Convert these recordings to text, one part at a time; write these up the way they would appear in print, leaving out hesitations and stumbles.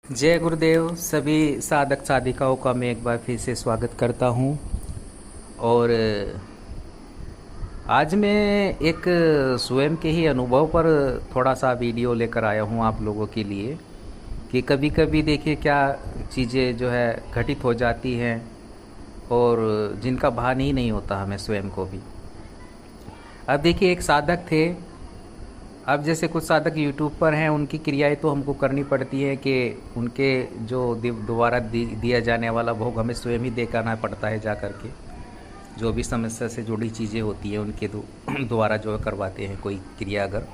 जय गुरुदेव। सभी साधक साधिकाओं का मैं एक बार फिर से स्वागत करता हूँ। और आज मैं एक स्वयं के ही अनुभव पर थोड़ा सा वीडियो लेकर आया हूँ आप लोगों के लिए कि कभी कभी देखिए क्या चीज़ें जो है घटित हो जाती हैं और जिनका भान ही नहीं होता हमें स्वयं को भी। अब देखिए एक साधक थे। अब जैसे कुछ साधक यूट्यूब पर हैं, उनकी क्रियाएं तो हमको करनी पड़ती है कि उनके जो दोबारा दिया जाने वाला भोग हमें स्वयं ही दे करना पड़ता है, जा कर के जो भी समस्या से जुड़ी चीज़ें होती हैं उनके द्वारा जो करवाते हैं कोई क्रिया अगर।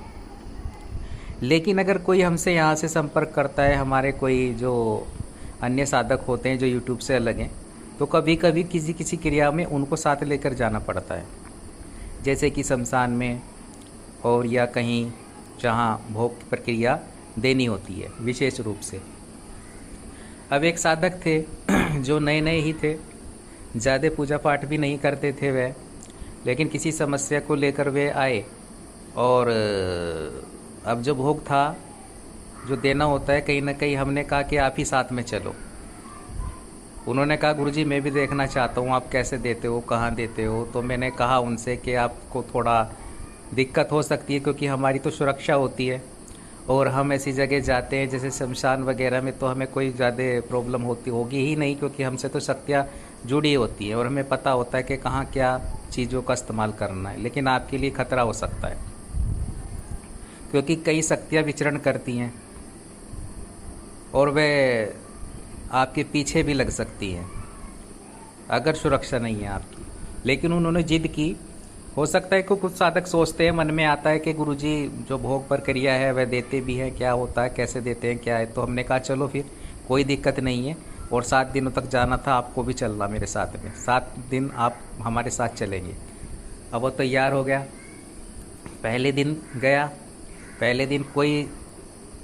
लेकिन अगर कोई हमसे यहाँ से संपर्क करता है, हमारे कोई जो अन्य साधक होते हैं जो यूट्यूब से अलग हैं, तो कभी कभी किसी किसी क्रिया में उनको साथ लेकर जाना पड़ता है, जैसे कि शमशान में और या कहीं जहाँ भोग की प्रक्रिया देनी होती है विशेष रूप से। अब एक साधक थे जो नए नए ही थे, ज़्यादा पूजा पाठ भी नहीं करते थे वह, लेकिन किसी समस्या को लेकर वे आए। और अब जो भोग था जो देना होता है, कहीं ना कहीं हमने कहा कि आप ही साथ में चलो। उन्होंने कहा गुरुजी मैं भी देखना चाहता हूँ आप कैसे देते हो, कहाँ देते हो। तो मैंने कहा उनसे कि आपको थोड़ा दिक्कत हो सकती है क्योंकि हमारी तो सुरक्षा होती है और हम ऐसी जगह जाते हैं जैसे शमशान वगैरह में, तो हमें कोई ज़्यादा प्रॉब्लम होगी ही नहीं क्योंकि हमसे तो शक्तियाँ जुड़ी होती हैं और हमें पता होता है कि कहाँ क्या चीज़ों का इस्तेमाल करना है। लेकिन आपके लिए खतरा हो सकता है क्योंकि कई शक्तियाँ विचरण करती हैं और वे आपके पीछे भी लग सकती हैं अगर सुरक्षा नहीं है आपकी। लेकिन उन्होंने जिद की। हो सकता है कि कुछ साधक सोचते हैं, मन में आता है कि गुरुजी जो भोग पर क्रिया है वह देते भी हैं, क्या होता है, कैसे देते हैं, क्या है। तो हमने कहा चलो फिर कोई दिक्कत नहीं है। और 7 दिनों तक जाना था, आपको भी चलना मेरे साथ में, 7 दिन आप हमारे साथ चलेंगे। अब वो तैयार हो गया। पहले दिन गया। पहले दिन कोई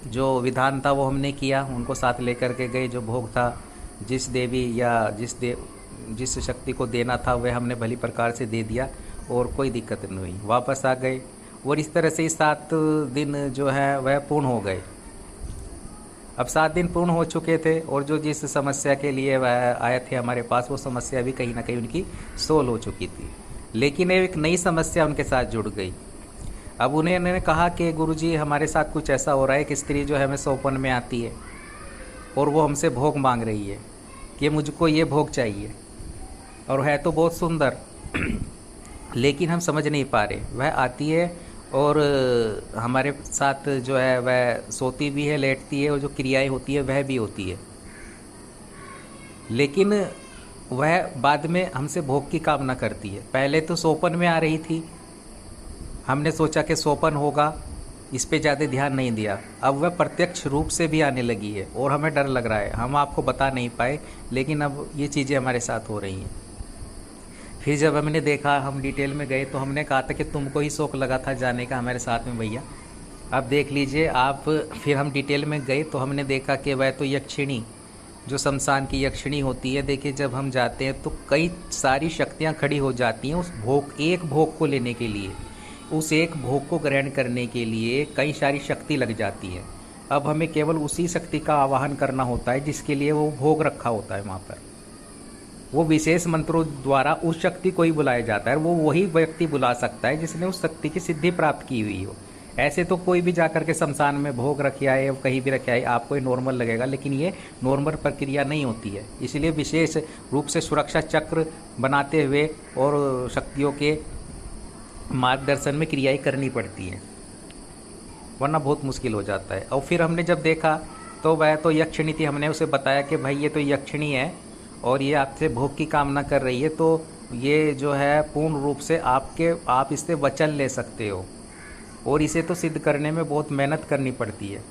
जो विधान था वो हमने किया, उनको साथ लेकर के गए। जो भोग था जिस देवी या जिस शक्ति को देना था वह हमने भली प्रकार से दे दिया और कोई दिक्कत नहीं हुई। वापस आ गए और इस तरह से 7 दिन जो है वह पूर्ण हो गए। अब 7 दिन पूर्ण हो चुके थे और जो जिस समस्या के लिए वह आए थे हमारे पास, वो समस्या भी कहीं ना कहीं उनकी सोल्व हो चुकी थी। लेकिन एक नई समस्या उनके साथ जुड़ गई। अब उन्होंने कहा कि गुरुजी हमारे साथ कुछ ऐसा हो रहा है कि स्त्री जो है हमें सौपन में आती है और वो हमसे भोग मांग रही है कि मुझको ये भोग चाहिए, और है तो बहुत सुंदर लेकिन हम समझ नहीं पा रहे। वह आती है और हमारे साथ जो है वह सोती भी है, लेटती है, और जो क्रियाएं होती है वह भी होती है। लेकिन वह बाद में हमसे भोग की कामना करती है। पहले तो सोपन में आ रही थी, हमने सोचा कि सोपन होगा, इस पे ज़्यादा ध्यान नहीं दिया। अब वह प्रत्यक्ष रूप से भी आने लगी है और हमें डर लग रहा है। हम आपको बता नहीं पाए, लेकिन अब ये चीज़ें हमारे साथ हो रही हैं। फिर जब हमने देखा, हम डिटेल में गए, तो हमने कहा था कि तुमको ही शौक लगा था जाने का हमारे साथ में भैया, अब देख लीजिए आप। फिर हम डिटेल में गए तो हमने देखा कि वह तो यक्षिणी, जो शमशान की यक्षिणी होती है, देखिए जब हम जाते हैं तो कई सारी शक्तियाँ खड़ी हो जाती हैं उस एक भोग को लेने के लिए, उस एक भोग को ग्रहण करने के लिए कई सारी शक्ति लग जाती है। अब हमें केवल उसी शक्ति का आवाहन करना होता है जिसके लिए वो भोग रखा होता है वहाँ पर। वो विशेष मंत्रों द्वारा उस शक्ति को ही बुलाया जाता है। वो वही व्यक्ति बुला सकता है जिसने उस शक्ति की सिद्धि प्राप्त की हुई हो। ऐसे तो कोई भी जाकर के शमशान में भोग रखे आए या कहीं भी रखे आए आपको ये नॉर्मल लगेगा, लेकिन ये नॉर्मल प्रक्रिया नहीं होती है। इसलिए विशेष रूप से सुरक्षा चक्र बनाते हुए और शक्तियों के मार्गदर्शन में क्रियाएं करनी पड़ती हैं, वरना बहुत मुश्किल हो जाता है। और फिर हमने जब देखा तो वह तो यक्षिणी थी। हमने उसे बताया कि भाई ये तो यक्षिणी है और ये आपसे भोग की कामना कर रही है, तो ये जो है पूर्ण रूप से आप इससे वचन ले सकते हो और इसे तो सिद्ध करने में बहुत मेहनत करनी पड़ती है,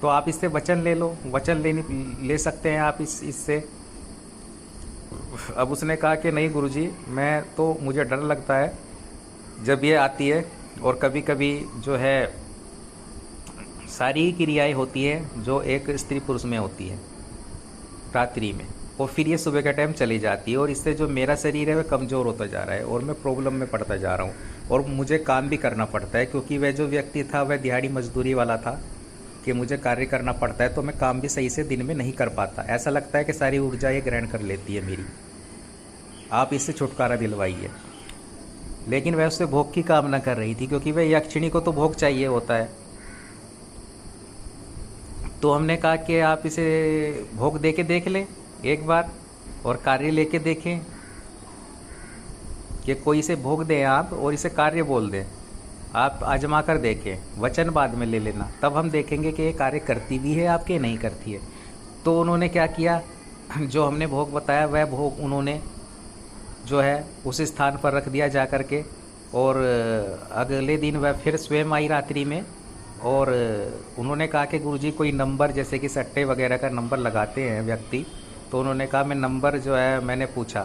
तो आप इससे वचन ले लो, वचन ले सकते हैं आप इससे। अब उसने कहा कि नहीं गुरुजी, मुझे डर लगता है जब ये आती है, और कभी कभी जो है सारी क्रियाएं होती है जो एक स्त्री पुरुष में होती है रात्रि में, और फिर ये सुबह के टाइम चली जाती है, और इससे जो मेरा शरीर है वह कमज़ोर होता जा रहा है और मैं प्रॉब्लम में पड़ता जा रहा हूँ और मुझे काम भी करना पड़ता है क्योंकि वह जो व्यक्ति था वह दिहाड़ी मजदूरी वाला था कि मुझे कार्य करना पड़ता है, तो मैं काम भी सही से दिन में नहीं कर पाता। ऐसा लगता है कि सारी ऊर्जा ये ग्रहण कर लेती है मेरी। आप इससे छुटकारा दिलवाइए। लेकिन वह उससे भोग की कामना कर रही थी, क्योंकि वह यक्षिणी को तो भोग चाहिए होता है। तो हमने कहा कि आप इसे भोग दे के देख लें एक बार, और कार्य लेके देखें कि कोई इसे भोग दें आप और इसे कार्य बोल दें। आप आजमा कर देखें, वचन बाद में ले लेना, तब हम देखेंगे कि ये कार्य करती भी है आपके, नहीं करती है। तो उन्होंने क्या किया, जो हमने भोग बताया वह भोग उन्होंने जो है उस स्थान पर रख दिया जा कर के। और अगले दिन वह फिर स्वयं आई रात्रि में, और उन्होंने कहा कि गुरुजी कोई नंबर, जैसे कि सट्टे वगैरह का नंबर लगाते हैं व्यक्ति, तो उन्होंने कहा मैं नंबर जो है, मैंने पूछा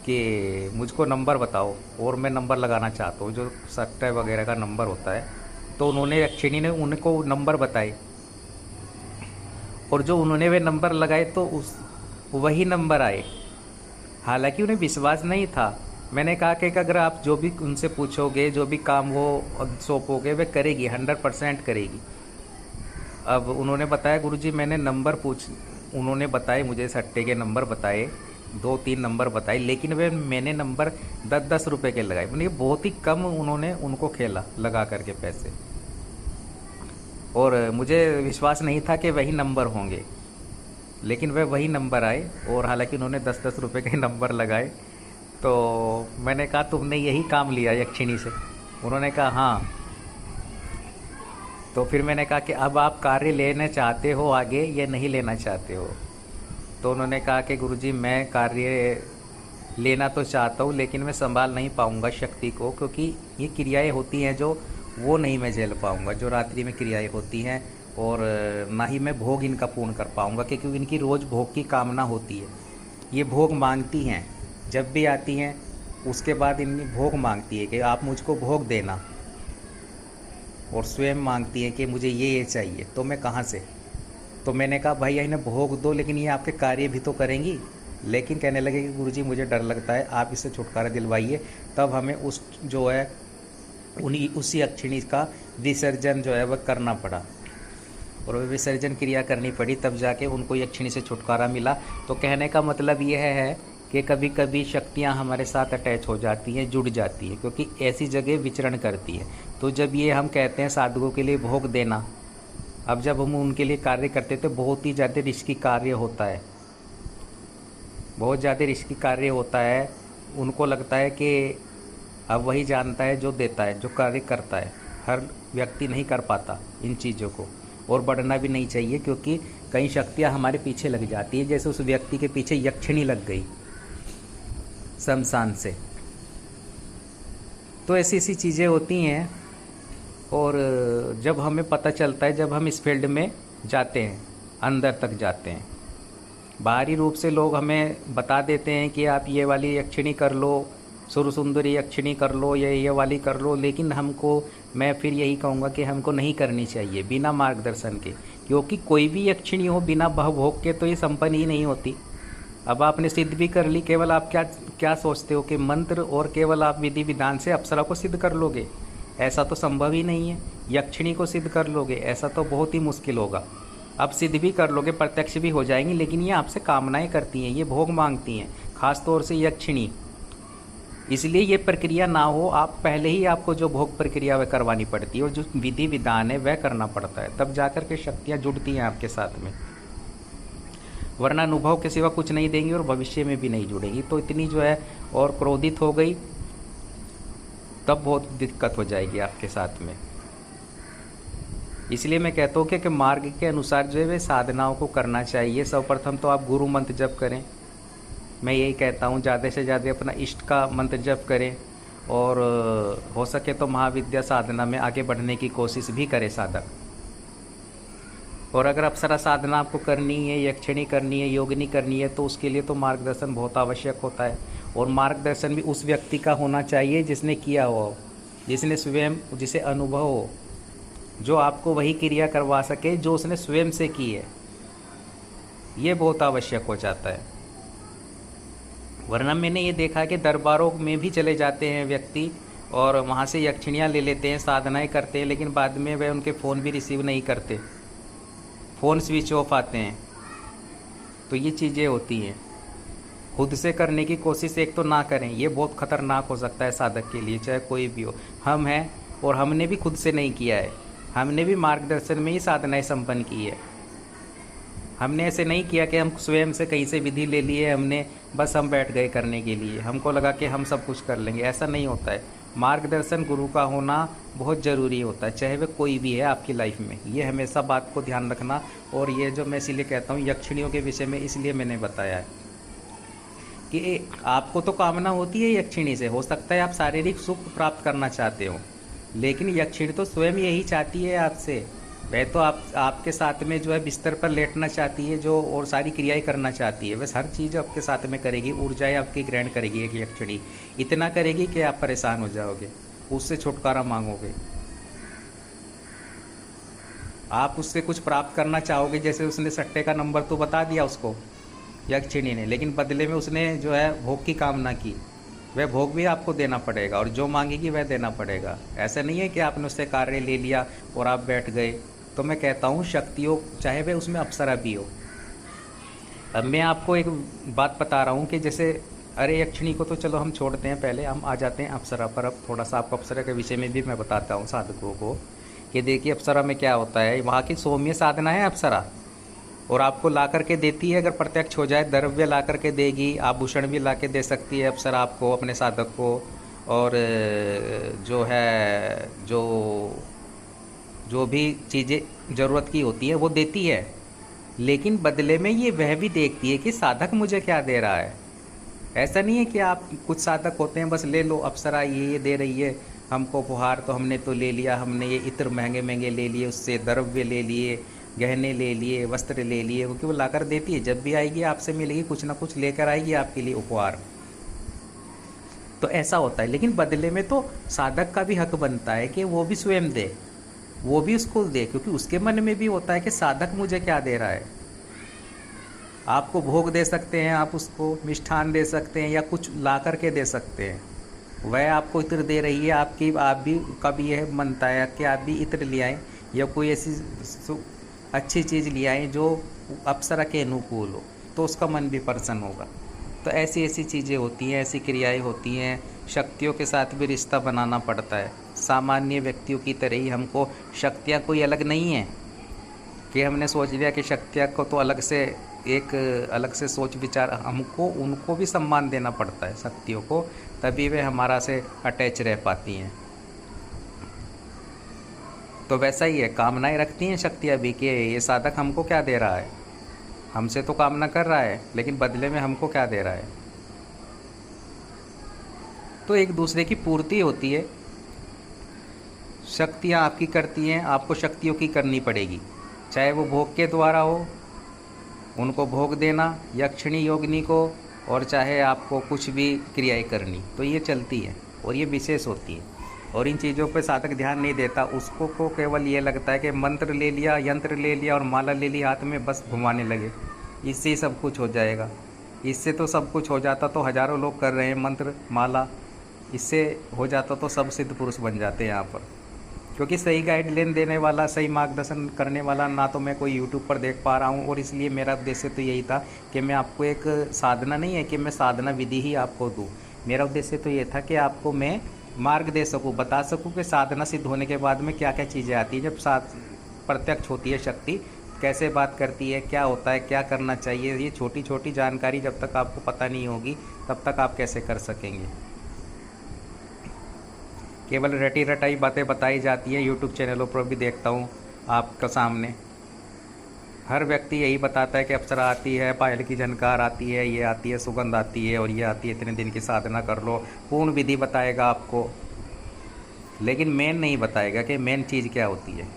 कि मुझको नंबर बताओ और मैं नंबर लगाना चाहता हूँ, जो सट्टे वगैरह का नंबर होता है। तो उन्होंने, यक्षिणी ने उनको नंबर बताए, और जो उन्होंने वे नंबर लगाए तो उस वही नंबर आए। हालांकि उन्हें विश्वास नहीं था। मैंने कहा कि अगर आप जो भी उनसे पूछोगे, जो भी काम वो सौंपोगे, वे करेगी, 100% करेगी। अब उन्होंने बताया गुरुजी मैंने नंबर उन्होंने बताए मुझे, सट्टे के नंबर बताए, 2-3 नंबर बताए, लेकिन वे मैंने नंबर 10-10 रुपये के लगाए। मैंने बहुत ही कम उन्होंने उनको खेला लगा करके पैसे, और मुझे विश्वास नहीं था कि वही नंबर होंगे, लेकिन वही नंबर आए। और हालांकि उन्होंने 10-10 रुपये के नंबर लगाए। तो मैंने कहा तुमने यही काम लिया यक्षिणी से? उन्होंने कहा हाँ। तो फिर मैंने कहा कि अब आप कार्य लेना चाहते हो आगे या नहीं लेना चाहते हो? तो उन्होंने कहा कि गुरुजी मैं कार्य लेना तो चाहता हूँ, लेकिन मैं संभाल नहीं पाऊँगा शक्ति को, क्योंकि ये क्रियाएं होती हैं जो वो नहीं मैं झेल पाऊँगा, जो रात्रि में क्रियाएं होती हैं, और ना ही मैं भोग इनका पूर्ण कर पाऊँगा, क्योंकि इनकी रोज़ भोग की कामना होती है। ये भोग मांगती हैं, जब भी आती हैं उसके बाद इनकी भोग मांगती है कि आप मुझको भोग देना, और स्वयं मांगती है कि मुझे ये चाहिए। तो मैं कहाँ से? तो मैंने कहा भैया इन्हें भोग दो, लेकिन ये आपके कार्य भी तो करेंगी। लेकिन कहने लगे कि गुरुजी मुझे डर लगता है, आप इससे छुटकारा दिलवाइए। तब हमें उस जो है उसी यक्षिणी का विसर्जन जो है वह करना पड़ा, और वह विसर्जन क्रिया करनी पड़ी, तब जाके उनको यक्षिणी से छुटकारा मिला। तो कहने का मतलब यह है कि कभी कभी शक्तियाँ हमारे साथ अटैच हो जाती हैं, जुड़ जाती हैं, क्योंकि ऐसी जगह विचरण करती है। तो जब ये हम कहते हैं साधुओं के लिए भोग देना, अब जब हम उनके लिए कार्य करते तो बहुत ही ज़्यादा रिस्की कार्य होता है, बहुत ज़्यादा रिस्की कार्य होता है। उनको लगता है कि अब वही जानता है जो देता है, जो कार्य करता है। हर व्यक्ति नहीं कर पाता इन चीज़ों को, और बढ़ना भी नहीं चाहिए, क्योंकि कई शक्तियाँ हमारे पीछे लग जाती है। जैसे उस व्यक्ति के पीछे यक्षिणी लग गई शमशान से। तो ऐसी ऐसी चीज़ें होती हैं, और जब हमें पता चलता है, जब हम इस फील्ड में जाते हैं, अंदर तक जाते हैं, बाहरी रूप से लोग हमें बता देते हैं कि आप ये वाली यक्षिणी कर लो, सुरसुंदरी यक्षिणी कर लो, ये वाली कर लो, लेकिन हमको, मैं फिर यही कहूँगा कि हमको नहीं करनी चाहिए बिना मार्गदर्शन के, क्योंकि कोई भी यक्षिणी हो बिना भोग के तो ये संपन्न ही नहीं होती। अब आपने सिद्ध भी कर ली, केवल आप क्या सोचते हो कि मंत्र और केवल आप विधि विधान से अप्सरा को सिद्ध कर लोगे? ऐसा तो संभव ही नहीं है। यक्षिणी को सिद्ध कर लोगे, ऐसा तो बहुत ही मुश्किल होगा। अब सिद्ध भी कर लोगे, प्रत्यक्ष भी हो जाएंगी, लेकिन ये आपसे कामनाएं करती हैं, ये भोग मांगती हैं, खास तौर से यक्षिणी। इसलिए ये प्रक्रिया ना हो, आप पहले ही आपको जो भोग प्रक्रिया वह करवानी पड़ती है, और जो विधि विधान है वह करना पड़ता है, तब जाकर के शक्तियाँ जुड़ती हैं आपके साथ में। वरना अनुभव के सिवा कुछ नहीं देंगी, और भविष्य में भी नहीं जुड़ेगी। तो इतनी जो है और क्रोधित हो गई, तब बहुत दिक्कत हो जाएगी आपके साथ में। इसलिए मैं कहता हूँ कि मार्ग के अनुसार जो है वे साधनाओं को करना चाहिए। सर्वप्रथम तो आप गुरु मंत्र जप करें, मैं यही कहता हूँ, ज़्यादा से ज़्यादा अपना इष्ट का मंत्र जप करें, और हो सके तो महाविद्या साधना में आगे बढ़ने की कोशिश भी करे साधक। और अगर अप्सरा साधना आपको करनी है, यक्षिणी करनी है, योगिनी करनी है, तो उसके लिए तो मार्गदर्शन बहुत आवश्यक होता है। और मार्गदर्शन भी उस व्यक्ति का होना चाहिए जिसने किया हो, जिसने स्वयं, जिसे अनुभव हो, जो आपको वही क्रिया करवा सके जो उसने स्वयं से की है। ये बहुत आवश्यक हो जाता है। वरना मैंने ये देखा कि दरबारों में भी चले जाते हैं व्यक्ति, और वहाँ से यक्षिणियाँ ले लेते हैं, साधनाएं करते हैं, लेकिन बाद में वह उनके फ़ोन भी रिसीव नहीं करते, फ़ोन स्विच ऑफ आते हैं। तो ये चीज़ें होती हैं। खुद से करने की कोशिश एक तो ना करें, ये बहुत ख़तरनाक हो सकता है साधक के लिए, चाहे कोई भी हो। हम हैं और हमने भी खुद से नहीं किया है, हमने भी मार्गदर्शन में ही साधनाएं संपन्न की है। हमने ऐसे नहीं किया कि हम स्वयं से कहीं से विधि ले लिए हमने, बस हम बैठ गए करने के लिए, हमको लगा कि हम सब कुछ कर लेंगे। ऐसा नहीं होता है। मार्गदर्शन गुरु का होना बहुत ज़रूरी होता है, चाहे वह कोई भी है आपकी लाइफ में। ये हमेशा बात को ध्यान रखना। और ये जो मैं इसीलिए कहता हूँ यक्षिणियों के विषय में, इसलिए मैंने बताया है कि आपको तो कामना होती है यक्षिणी से, हो सकता है आप शारीरिक सुख प्राप्त करना चाहते हो, लेकिन यक्षिणी तो स्वयं यही चाहती है आपसे। वह तो आपके साथ में जो है बिस्तर पर लेटना चाहती है, जो और सारी क्रियाएं करना चाहती है, बस हर चीज़ आपके साथ में करेगी, ऊर्जाएं आपकी ग्रहण करेगी। एक यक्षिणी इतना करेगी कि आप परेशान हो जाओगे, उससे छुटकारा मांगोगे। आप उससे कुछ प्राप्त करना चाहोगे, जैसे उसने सट्टे का नंबर तो बता दिया उसको यक्षिणी ने, लेकिन बदले में उसने जो है भोग की कामना की, वह भोग भी आपको देना पड़ेगा, और जो मांगेगी वह देना पड़ेगा। ऐसा नहीं है कि आपने उससे कार्य ले लिया और आप बैठ गए। तो मैं कहता हूँ शक्तियों, चाहे वह उसमें अप्सरा भी हो। अब मैं आपको एक बात बता रहा हूँ कि जैसे, अरे यक्षिणी को तो चलो हम छोड़ते हैं, पहले हम आ जाते हैं अप्सरा पर। अब थोड़ा सा आपको अप्सरा के विषय में भी मैं बताता हूँ साधकों को कि देखिए अप्सरा में क्या होता है। वहाँ की सौम्य साधना है अप्सरा, और आपको ला करके देती है, अगर प्रत्यक्ष हो जाए द्रव्य ला करके देगी, आभूषण भी ला के दे सकती है अप्सरा आपको, अपने साधक को। और जो है जो भी चीज़ें ज़रूरत की होती है वो देती है, लेकिन बदले में ये वह भी देखती है कि साधक मुझे क्या दे रहा है। ऐसा नहीं है कि आप, कुछ साधक होते हैं बस ले लो, अप्सरा ये दे रही है हमको उपहार, तो हमने तो ले लिया, हमने ये इत्र महंगे महंगे ले लिए, उससे द्रव्य ले लिए, गहने ले लिए, वस्त्र ले लिए, क्योंकि वो लाकर देती है। जब भी आएगी आपसे मिलेगी, कुछ ना कुछ लेकर आएगी आपके लिए उपहार। तो ऐसा होता है, लेकिन बदले में तो साधक का भी हक बनता है कि वो भी स्वयं दे, वो भी उसको दे, क्योंकि उसके मन में भी होता है कि साधक मुझे क्या दे रहा है। आपको भोग दे सकते हैं, आप उसको मिष्ठान दे सकते हैं, या कुछ ला करके दे सकते हैं। वह आपको इत्र दे रही है, आप भी कभी यह बनता है कि आप भी इत्र ले आएँ, या कोई ऐसी अच्छी चीज़ ले आएँ जो अप्सरा के अनुकूल हो, तो उसका मन भी प्रसन्न होगा। तो ऐसी ऐसी चीज़ें होती हैं, ऐसी क्रियाएं होती हैं। शक्तियों के साथ भी रिश्ता बनाना पड़ता है। सामान्य व्यक्तियों की तरह ही हमको शक्तियाँ कोई अलग नहीं है कि हमने सोच लिया कि शक्तियाँ को तो अलग से सोच विचार, हमको उनको भी सम्मान देना पड़ता है शक्तियों को, तभी वे हमारा से अटैच रह पाती हैं। तो वैसा ही है, कामनाएं रखती हैं शक्तियाँ भी कि ये साधक हमको क्या दे रहा है, हमसे तो कामना कर रहा है, लेकिन बदले में हमको क्या दे रहा है। तो एक दूसरे की पूर्ति होती है। शक्तियाँ आपकी करती हैं, आपको शक्तियों की करनी पड़ेगी, चाहे वो भोग के द्वारा हो, उनको भोग देना यक्षिणी योगिनी को, और चाहे आपको कुछ भी क्रियाएं करनी, तो ये चलती है और ये विशेष होती है। और इन चीज़ों पे साधक ध्यान नहीं देता, उसको को केवल ये लगता है कि मंत्र ले लिया, यंत्र ले लिया और माला ले ली हाथ में, बस घुमाने लगे, इससे ही सब कुछ हो जाएगा। इससे तो सब कुछ हो जाता तो हज़ारों लोग कर रहे हैं मंत्र माला, इससे हो जाता तो सब सिद्ध पुरुष बन जाते हैं यहाँ पर। क्योंकि सही गाइडलाइन देने वाला, सही मार्गदर्शन करने वाला ना तो मैं कोई यूट्यूब पर देख पा रहा हूँ, और इसलिए मेरा उद्देश्य तो यही था कि मैं आपको एक साधना नहीं है कि मैं साधना विधि ही आपको दूँ। मेरा उद्देश्य तो ये था कि आपको मैं मार्ग दे सकूँ, बता सकूँ कि साधना सिद्ध होने के बाद में क्या क्या चीज़ें आती हैं। जब प्रत्यक्ष होती है शक्ति, कैसे बात करती है, क्या होता है, क्या करना चाहिए, ये छोटी छोटी जानकारी जब तक आपको पता नहीं होगी तब तक आप कैसे कर सकेंगे। केवल रटी रटाई बातें बताई जाती हैं, यूट्यूब चैनलों पर भी देखता हूँ आपका सामने हर व्यक्ति यही बताता है कि अप्सरा आती है, पायल की झनकार आती है, ये आती है, सुगंध आती है, और ये आती है, इतने दिन की साधना कर लो, पूर्ण विधि बताएगा आपको, लेकिन मेन नहीं बताएगा कि मेन चीज़ क्या होती है।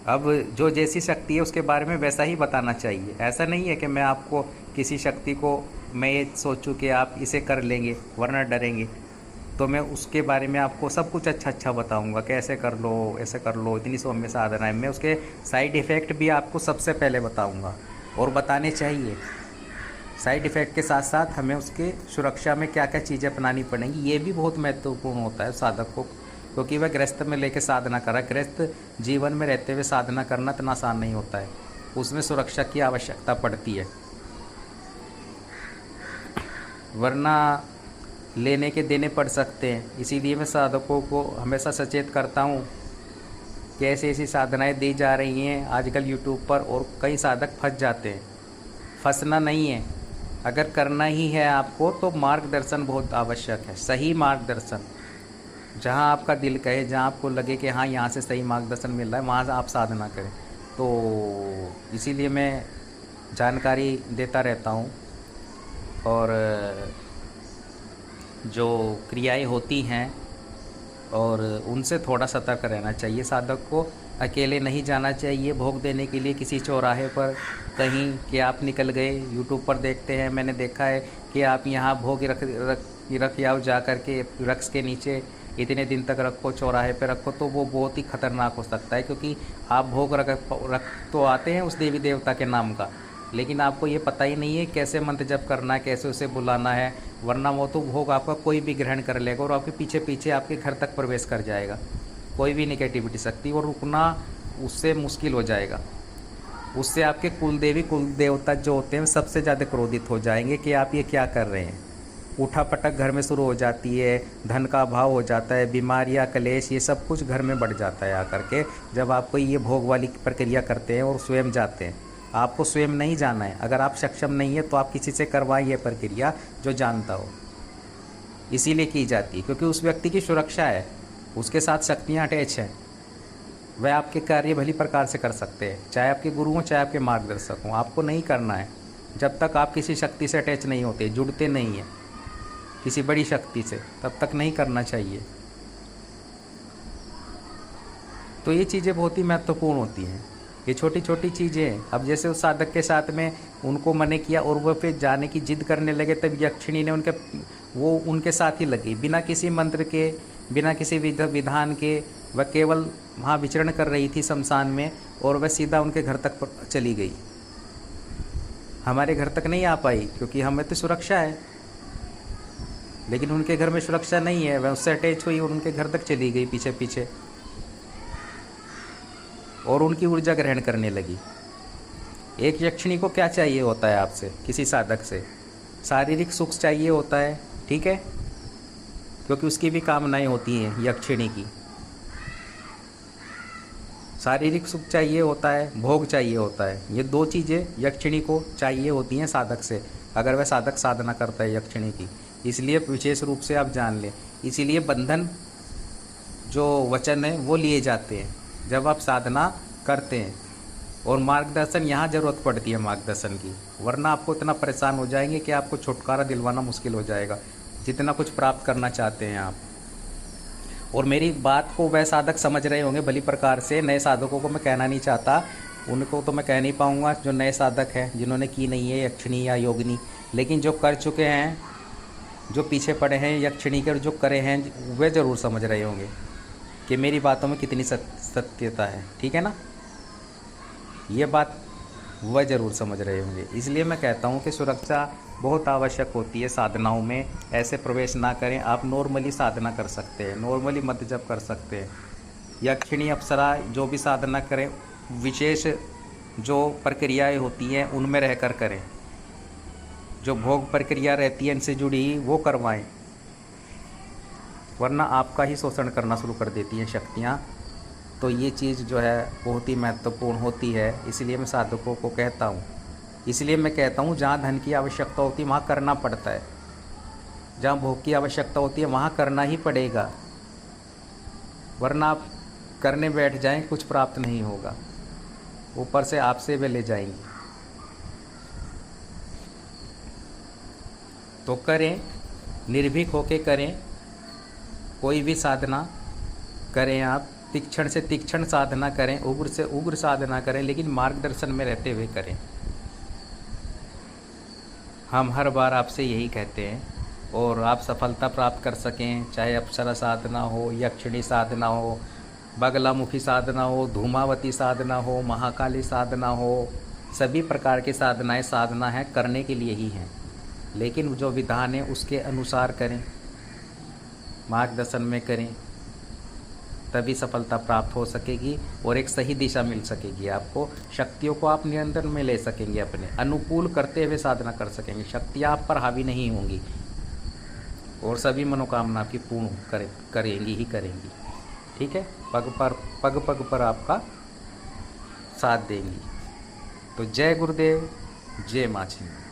अब जो जैसी शक्ति है उसके बारे में वैसा ही बताना चाहिए। ऐसा नहीं है कि मैं आपको किसी शक्ति को मैं ये सोचूं कि आप इसे कर लेंगे वरना डरेंगे, तो मैं उसके बारे में आपको सब कुछ अच्छा बताऊंगा कि ऐसे कर लो, ऐसे कर लो, इतनी सौम्य साधना है। मैं उसके साइड इफ़ेक्ट भी आपको सबसे पहले बताऊंगा, और बताने चाहिए। साइड इफ़ेक्ट के साथ साथ हमें उसके सुरक्षा में क्या क्या चीज़ें अपनानी पड़ेंगी, ये भी बहुत महत्वपूर्ण होता है साधक को, क्योंकि वह गृहस्थ में लेके साधना कर रहा है। गृहस्थ जीवन में रहते हुए साधना करना इतना आसान नहीं होता है, उसमें सुरक्षा की आवश्यकता पड़ती है, वरना लेने के देने पड़ सकते हैं। इसीलिए मैं साधकों को हमेशा सचेत करता हूँ कि ऐसी ऐसी साधनाएँ दी जा रही हैं आजकल यूट्यूब पर, और कई साधक फंस जाते हैं। फंसना नहीं है, अगर करना ही है आपको तो मार्गदर्शन बहुत आवश्यक है, सही मार्गदर्शन। जहाँ आपका दिल कहे, जहाँ आपको लगे कि हाँ यहाँ से सही मार्गदर्शन मिल रहा है, वहाँ से आप साधना करें। तो इसीलिए मैं जानकारी देता रहता हूँ, और जो क्रियाएं होती हैं और उनसे थोड़ा सतर्क रहना चाहिए साधक को। अकेले नहीं जाना चाहिए भोग देने के लिए किसी चौराहे पर कहीं, कि आप निकल गए। यूट्यूब पर देखते हैं, मैंने देखा है कि आप यहाँ भोग रख आओ, जा कर के वृक्ष के नीचे इतने दिन तक रखो, चौराहे पे रखो, तो वो बहुत ही खतरनाक हो सकता है, क्योंकि आप भोग रख तो आते हैं उस देवी देवता के नाम का, लेकिन आपको ये पता ही नहीं है कैसे मंत्र जप करना है, कैसे उसे बुलाना है, वरना वो तो भोग आपका कोई भी ग्रहण कर लेगा और आपके पीछे पीछे आपके घर तक प्रवेश कर जाएगा। कोई भी नेगेटिविटी शक्ति, और रुकना उससे मुश्किल हो जाएगा। उससे आपके कुल देवी कुल देवता जो होते हैं सबसे ज़्यादा क्रोधित हो जाएंगे कि आप ये क्या कर रहे हैं। उठा पटक घर में शुरू हो जाती है, धन का अभाव हो जाता है, बीमारियां, कलेश, ये सब कुछ घर में बढ़ जाता है आकर के, जब आप कोई ये भोग वाली प्रक्रिया करते हैं और स्वयं जाते हैं। आपको स्वयं नहीं जाना है, अगर आप सक्षम नहीं है तो आप किसी से करवाएं ये प्रक्रिया जो जानता हो। इसीलिए की जाती है क्योंकि उस व्यक्ति की सुरक्षा है, उसके साथ शक्तियाँ अटैच हैं, वह आपके कार्य भली प्रकार से कर सकते हैं, चाहे आपके गुरु हों चाहे आपके मार्गदर्शक हों। आपको नहीं करना है जब तक आप किसी शक्ति से अटैच नहीं होते, जुड़ते नहीं हैं किसी बड़ी शक्ति से, तब तक नहीं करना चाहिए। तो ये चीज़ें बहुत ही महत्वपूर्ण होती हैं, ये छोटी छोटी चीज़ें। अब जैसे उस साधक के साथ में उनको मना किया और वह फिर जाने की जिद करने लगे, तब यक्षिणी ने वो उनके साथ ही लगी, बिना किसी मंत्र के, बिना किसी विधान के। वह केवल वहाँ विचरण कर रही थी शमशान में, और वह सीधा उनके घर तक चली गई। हमारे घर तक नहीं आ पाई क्योंकि हमें तो सुरक्षा है, लेकिन उनके घर में सुरक्षा नहीं है। वह उससे अटैच हुई और उनके घर तक चली गई पीछे पीछे, और उनकी ऊर्जा ग्रहण करने लगी। एक यक्षिणी को क्या चाहिए होता है आपसे, किसी साधक से? शारीरिक सुख चाहिए होता है, ठीक है, क्योंकि उसकी भी कामनाएं होती हैं यक्षिणी की। शारीरिक सुख चाहिए होता है, भोग चाहिए होता है, ये दो चीज़ें यक्षिणी को चाहिए होती हैं साधक से, अगर वह साधक साधना करता है यक्षिणी की। इसलिए विशेष रूप से आप जान लें, इसीलिए बंधन जो वचन है वो लिए जाते हैं जब आप साधना करते हैं, और मार्गदर्शन यहाँ ज़रूरत पड़ती है मार्गदर्शन की, वरना आपको इतना परेशान हो जाएंगे कि आपको छुटकारा दिलवाना मुश्किल हो जाएगा, जितना कुछ प्राप्त करना चाहते हैं आप। और मेरी बात को वह साधक समझ रहे होंगे भली प्रकार से, नए साधकों को मैं कहना नहीं चाहता, उनको तो मैं कह नहीं पाऊँगा जो नए साधक हैं, जिन्होंने की नहीं है यक्षिणी या योगिनी, लेकिन जो कर चुके हैं, जो पीछे पड़े हैं यक्षिणी के, जो करे हैं, वे ज़रूर समझ रहे होंगे कि मेरी बातों में कितनी सत्यता है, ठीक है ना। ये बात वह ज़रूर समझ रहे होंगे। इसलिए मैं कहता हूँ कि सुरक्षा बहुत आवश्यक होती है साधनाओं में। ऐसे प्रवेश ना करें, आप नॉर्मली साधना कर सकते हैं, नॉर्मली मंत्र जप कर सकते हैं। यक्षिणी अप्सरा जो भी साधना करें, विशेष जो प्रक्रियाएँ होती हैं उनमें रहकर करें, जो भोग प्रक्रिया रहती है इनसे जुड़ी वो करवाएं, वरना आपका ही शोषण करना शुरू कर देती हैं शक्तियाँ। तो ये चीज़ जो है बहुत ही महत्वपूर्ण होती है, इसलिए मैं साधकों को कहता हूँ। इसलिए मैं कहता हूँ जहाँ धन की आवश्यकता होती है वहाँ करना पड़ता है, जहाँ भोग की आवश्यकता होती है वहाँ करना ही पड़ेगा, वरना आप करने बैठ जाएं कुछ प्राप्त नहीं होगा, ऊपर से आपसे वे ले जाएंगे। तो करें, निर्भीक होके करें, कोई भी साधना करें, आप तीक्ष्ण से तीक्ष्ण साधना करें, उग्र से उग्र साधना करें, लेकिन मार्गदर्शन में रहते हुए करें। हम हर बार आपसे यही कहते हैं, और आप सफलता प्राप्त कर सकें, चाहे अप्सरा साधना हो, यक्षिणी साधना हो, बगलामुखी साधना हो, धूमावती साधना हो, महाकाली साधना हो, सभी प्रकार की साधनाएं साधना है, करने के लिए ही हैं, लेकिन जो विधान है उसके अनुसार करें, मार्गदर्शन में करें, तभी सफलता प्राप्त हो सकेगी और एक सही दिशा मिल सकेगी आपको। शक्तियों को आप नियंत्रण में ले सकेंगे, अपने अनुकूल करते हुए साधना कर सकेंगे। शक्तियाँ आप पर हावी नहीं होंगी और सभी मनोकामना आपकी पूर्ण करेंगी ही करेंगी। ठीक है, पग पग पर आपका साथ देंगी। तो जय गुरुदेव, जय माँ छिंद।